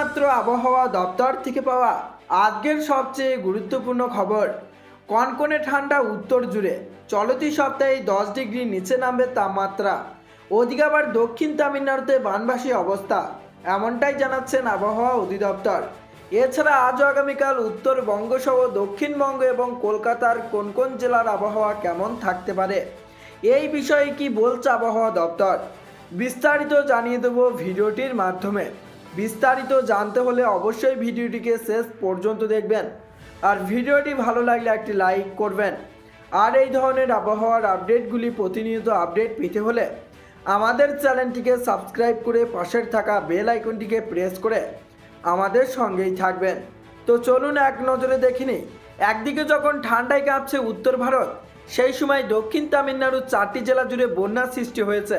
এইমাত্র আবহাওয়া দপ্তর থেকে পাওয়া আজকের সবচেয়ে গুরুত্বপূর্ণ খবর। কনকনে ঠান্ডা উত্তর জুড়ে, চলতি সপ্তাহে 10 ডিগ্রি নিচে নামবে তাপমাত্রা। ওদিকে আবার দক্ষিণ তামিলনাড়ুতে বানভাসী অবস্থা, এমনটাই জানাচ্ছেন আবহাওয়া অধিদপ্তর। এছাড়া আজও আগামীকাল উত্তরবঙ্গ সহ দক্ষিণবঙ্গ এবং কলকাতার কোন কোন জেলার আবহাওয়া কেমন থাকতে পারে, এই বিষয়ে কি বলছে আবহাওয়া দপ্তর, বিস্তারিত জানিয়ে দেব ভিডিওটির মাধ্যমে। বিস্তারিত জানতে হলে অবশ্যই ভিডিওটিকে শেষ পর্যন্ত দেখবেন, আর ভিডিওটি ভালো লাগলে একটি লাইক করবেন। আর এই ধরনের আবহাওয়ার আপডেটগুলি প্রতিনিয়ত আপডেট পেতে হলে আমাদের চ্যানেলটিকে সাবস্ক্রাইব করে পাশের থাকা বেল আইকনটিকে প্রেস করে আমাদের সঙ্গেই থাকবেন। তো চলুন এক নজরে দেখিনি। একদিকে যখন ঠান্ডায় কাঁপছে উত্তর ভারত, সেই সময় দক্ষিণ তামিলনাড়ুর 4টি জেলা জুড়ে বন্যার সৃষ্টি হয়েছে।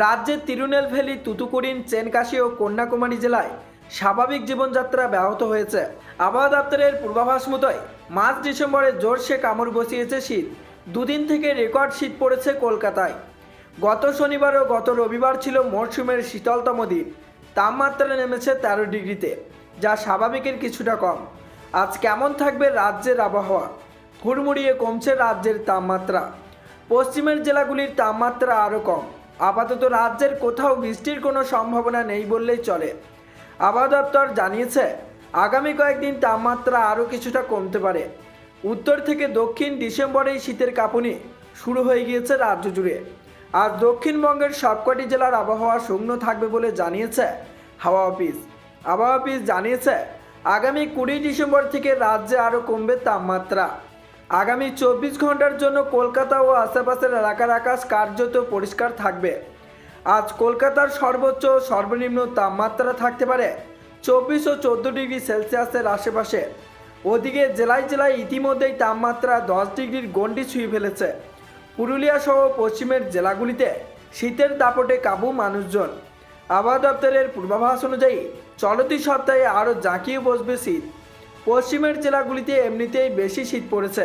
রাজ্যের তিরুনেলভেলি, তুতুকুড়িন, চেনকাশি ও কন্যাকুমারী জেলায় স্বাভাবিক জীবনযাত্রা ব্যাহত হয়েছে। আবহাওয়া দপ্তরের পূর্বাভাস মতোই মার্চ ডিসেম্বরে জোরসে কামড় বসিয়েছে শীত। দুদিন থেকে রেকর্ড শীত পড়েছে কলকাতায়। গত শনিবার ও গত রবিবার ছিল মরশুমের শীতলতম দিন। তাপমাত্রা নেমেছে 13 ডিগ্রিতে, যা স্বাভাবিকের কিছুটা কম। আজ কেমন থাকবে রাজ্যের আবহাওয়া? হুড়মুড়িয়ে কমছে রাজ্যের তাপমাত্রা। পশ্চিমের জেলাগুলির তাপমাত্রা আরও কম। আপাতত রাজ্যের কোথাও বৃষ্টির কোনো সম্ভাবনা নেই বললেই চলে। আবহাওয়া দপ্তর জানিয়েছে আগামী কয়েকদিন তাপমাত্রা আরও কিছুটা কমতে পারে। উত্তর থেকে দক্ষিণ ডিসেম্বরেই শীতের কাঁপুনি শুরু হয়ে গিয়েছে রাজ্য জুড়ে। আর দক্ষিণবঙ্গের সবকটি জেলার আবহাওয়া শুকনো থাকবে বলে জানিয়েছে হাওয়া অফিস। আবহাওয়া অফিস জানিয়েছে আগামী 20 ডিসেম্বর থেকে রাজ্যে আরও কমবে তাপমাত্রা। আগামী 24 ঘন্টার জন্য কলকাতা ও আশেপাশের এলাকার আকাশ কার্যত পরিষ্কার থাকবে। আজ কলকাতার সর্বোচ্চ ও সর্বনিম্ন তাপমাত্রা থাকতে পারে 24 ও 14 ডিগ্রি সেলসিয়াসের আশেপাশে। ওদিকে জেলায় জেলায় ইতিমধ্যেই তাপমাত্রা 10 ডিগ্রির গণ্ডি ছুঁয়ে ফেলেছে। পুরুলিয়া সহ পশ্চিমের জেলাগুলিতে শীতের দাপটে কাবু মানুষজন। আবহাওয়া দপ্তরের পূর্বাভাস অনুযায়ী চলতি সপ্তাহে আরও জাঁকিয়ে বসবে শীত। পশ্চিমের জেলাগুলিতে এমনিতেই বেশি শীত পড়েছে।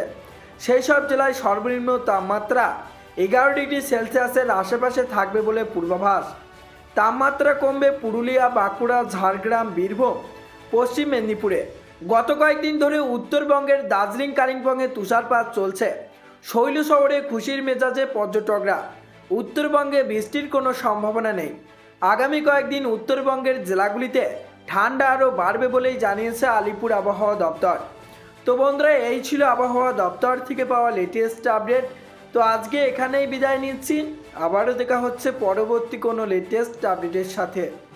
সেই সব জেলায় সর্বনিম্ন তাপমাত্রা 11 ডিগ্রি সেলসিয়াসের আশেপাশে থাকবে বলে পূর্বাভাস। তাপমাত্রা কমবে পুরুলিয়া, বাঁকুড়া, ঝাড়গ্রাম, বীরভূম, পশ্চিম মেদিনীপুরে। গত কয়েকদিন ধরে উত্তরবঙ্গের দার্জিলিং, কালিম্পংয়ে তুষারপাত চলছে। শৈল শহরে খুশির মেজাজে পর্যটকরা। উত্তরবঙ্গে বৃষ্টির কোনো সম্ভাবনা নেই। আগামী কয়েকদিন উত্তরবঙ্গের জেলাগুলিতে ঠান্ডা আরও বাড়বে বলেই জানিয়েছে আলিপুর আবহাওয়া দপ্তর। তো বন্ধুরা, এই ছিল আবহাওয়া দপ্তর থেকে পাওয়া লেটেস্ট আপডেট। তো আজকে এখানেই বিদায় নিচ্ছি। আবারও দেখা হচ্ছে পরবর্তী কোনো লেটেস্ট আপডেটের সাথে।